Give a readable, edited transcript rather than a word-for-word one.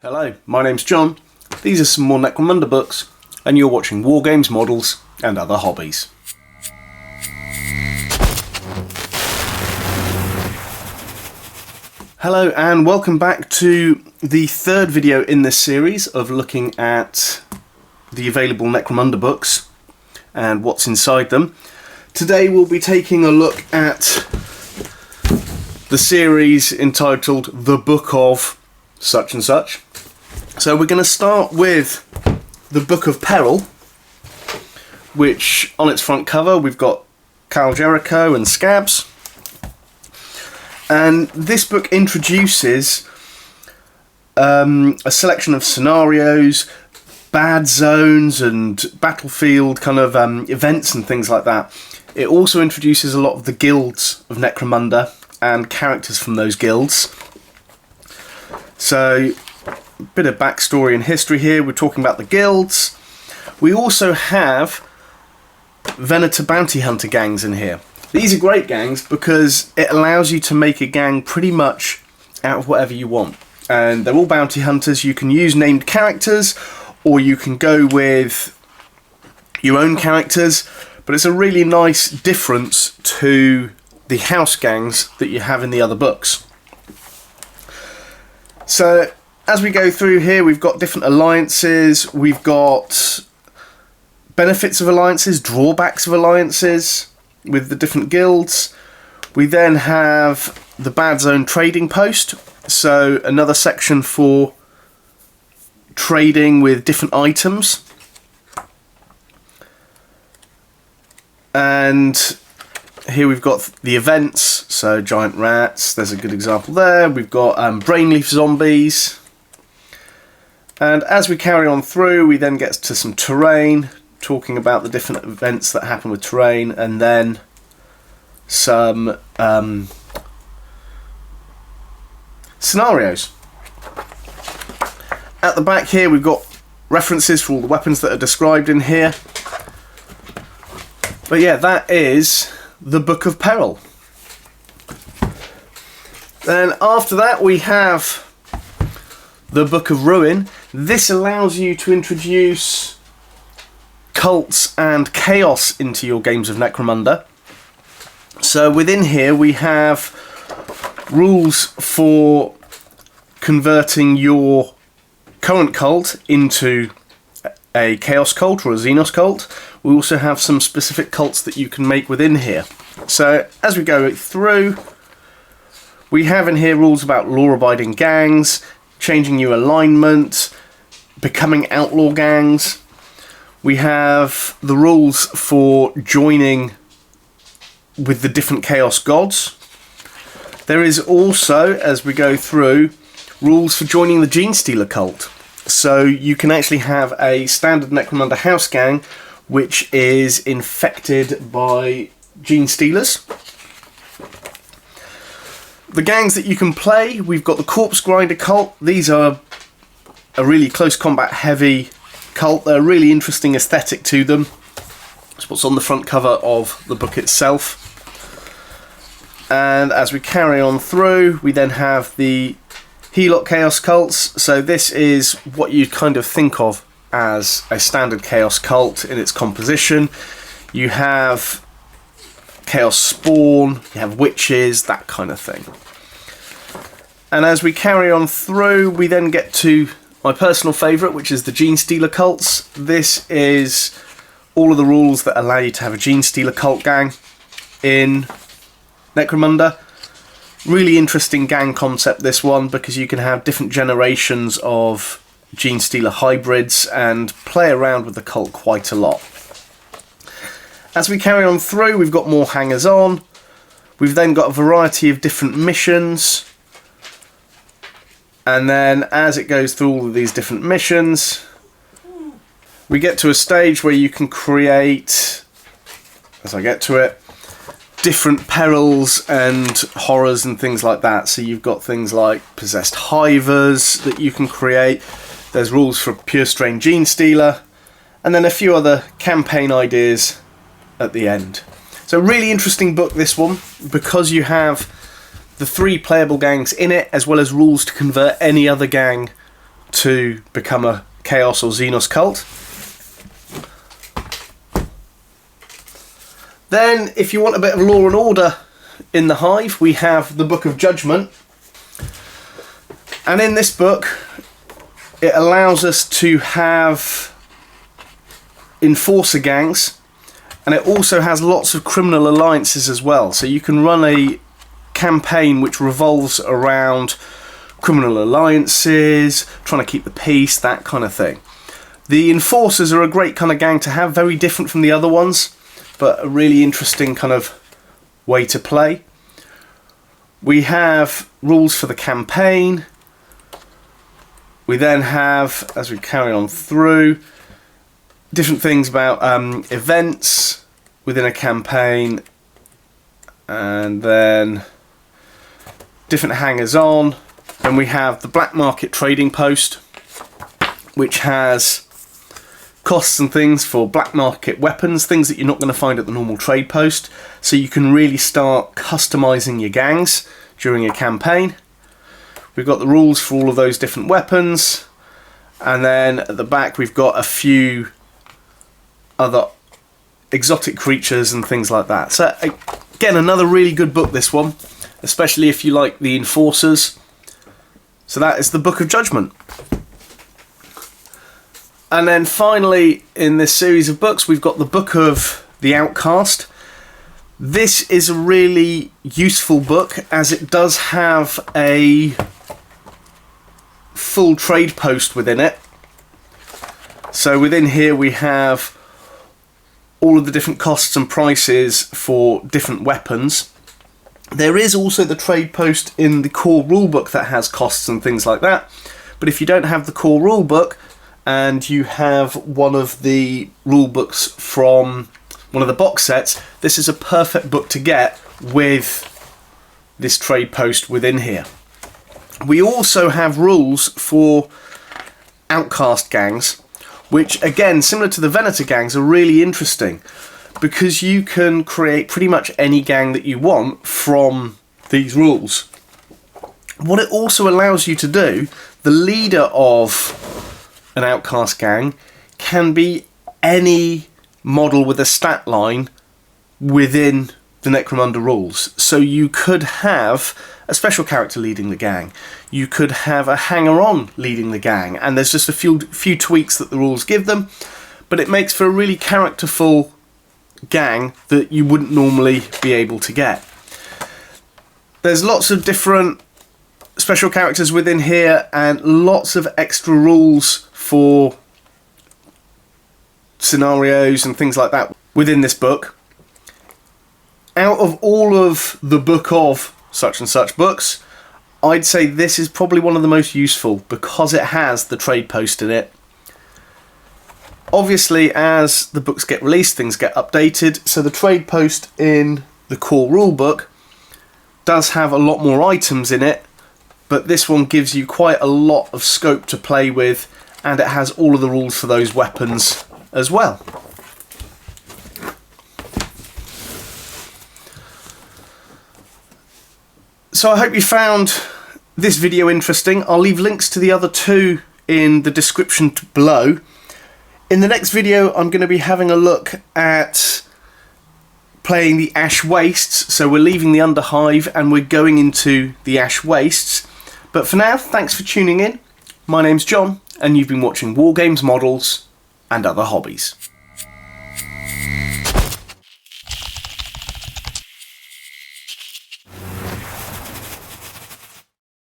Hello, my name's John. These are some more Necromunda books, and you're watching War Games, Models, and Other Hobbies. Hello, and welcome back to the third video in this series of looking at the available Necromunda books and what's inside them. Today we'll be taking a look at the series entitled The Book of such and such. So we're going to start with the Book of Peril, which on its front cover we've got Khal Jericho and Scabs. And this book introduces a selection of scenarios, bad zones and battlefield kind of events and things like that. It also introduces a lot of the guilds of Necromunda and characters from those guilds. So a bit of backstory and history here. We're talking about the guilds. We also have Venator bounty hunter gangs in here. These are great gangs because it allows you to make a gang pretty much out of whatever you want. And they're all bounty hunters. You can use named characters or you can go with your own characters. But it's a really nice difference to the house gangs that you have in the other books. So as we go through here, we've got different alliances, we've got benefits of alliances, drawbacks of alliances with the different guilds. We then have the Bad Zone trading post, so another section for trading with different items. And here we've got the events, so giant rats, there's a good example there. We've got brainleaf zombies. And as we carry on through, we then get to some terrain, talking about the different events that happen with terrain, and then some scenarios. At the back here, we've got references for all the weapons that are described in here. But yeah, that is the Book of Peril. Then after that, we have the Book of Ruin. This allows you to introduce cults and chaos into your games of Necromunda. So within here we have rules for converting your current cult into a chaos cult or a Xenos cult. We also have some specific cults that you can make within here. So as we go through, we have in here rules about law-abiding gangs, changing your alignment, becoming outlaw gangs. We have the rules for joining with the different chaos gods. There is also, as we go through, rules for joining the Gene Stealer cult. So you can actually have a standard Necromunda house gang which is infected by Gene Stealers. The gangs that you can play, we've got the Corpse Grinder cult. These are a really close combat heavy cult. They're a really interesting aesthetic to them. That's what's on the front cover of the book itself. And as we carry on through, we then have the Helot Chaos cults. So this is what you kind of think of as a standard Chaos cult in its composition. You have Chaos Spawn, you have witches, that kind of thing. And as we carry on through, we then get to my personal favourite, which is the Gene Stealer cults. This is all of the rules that allow you to have a Gene Stealer cult gang in Necromunda. Really interesting gang concept, this one, because you can have different generations of Gene Stealer hybrids and play around with the cult quite a lot. As we carry on through, we've got more hangers-on. We've then got a variety of different missions. And then as it goes through all of these different missions, we get to a stage where you can create, as I get to it, different perils and horrors and things like that. So you've got things like possessed hivers that you can create. There's rules for Pure Strain Gene Stealer, and then a few other campaign ideas at the end. So really interesting book, this one, because you have the 3 playable gangs in it, as well as rules to convert any other gang to become a Chaos or Xenos cult. Then, if you want a bit of law and order in the hive, we have the Book of Judgment. And in this book, it allows us to have enforcer gangs, and it also has lots of criminal alliances as well. So you can run a campaign which revolves around criminal alliances, trying to keep the peace, that kind of thing. The enforcers are a great kind of gang to have, very different from the other ones, but a really interesting kind of way to play. We have rules for the campaign. We then have, as we carry on through, different things about events within a campaign, and then different hangers-on. Then we have the black market trading post, which has costs and things for black market weapons, things that you're not going to find at the normal trade post, so you can really start customizing your gangs during a campaign. We've got the rules for all of those different weapons, and then at the back we've got a few other exotic creatures and things like that. So again, another really good book, this one, especially if you like the enforcers. So that is the Book of Judgment. And then finally in this series of books we've got the Book of the Outcast. This is a really useful book as it does have a full trade post within it. So within here we have all of the different costs and prices for different weapons. There is also the trade post in the core rulebook that has costs and things like that. But if you don't have the core rulebook and you have one of the rulebooks from one of the box sets, this is a perfect book to get with this trade post within here. We also have rules for outcast gangs, which again, similar to the Venator gangs, are really interesting because you can create pretty much any gang that you want from these rules. What it also allows you to do, the leader of an outcast gang can be any model with a stat line within the Necromunda rules. So you could have a special character leading the gang, you could have a hanger-on leading the gang, and there's just a few tweaks that the rules give them, but it makes for a really characterful gang that you wouldn't normally be able to get. There's lots of different special characters within here and lots of extra rules for scenarios and things like that within this book. Out of all of the book of such and such books, I'd say this is probably one of the most useful because it has the trade post in it. Obviously, as the books get released, things get updated, so the trade post in the core rulebook does have a lot more items in it, but this one gives you quite a lot of scope to play with, and it has all of the rules for those weapons as well. So I hope you found this video interesting. I'll leave links to the other two in the description below. In the next video I'm going to be having a look at playing the Ash Wastes, so we're leaving the Underhive and we're going into the Ash Wastes. But for now, thanks for tuning in. My name's John and you've been watching War Games, Models and Other Hobbies.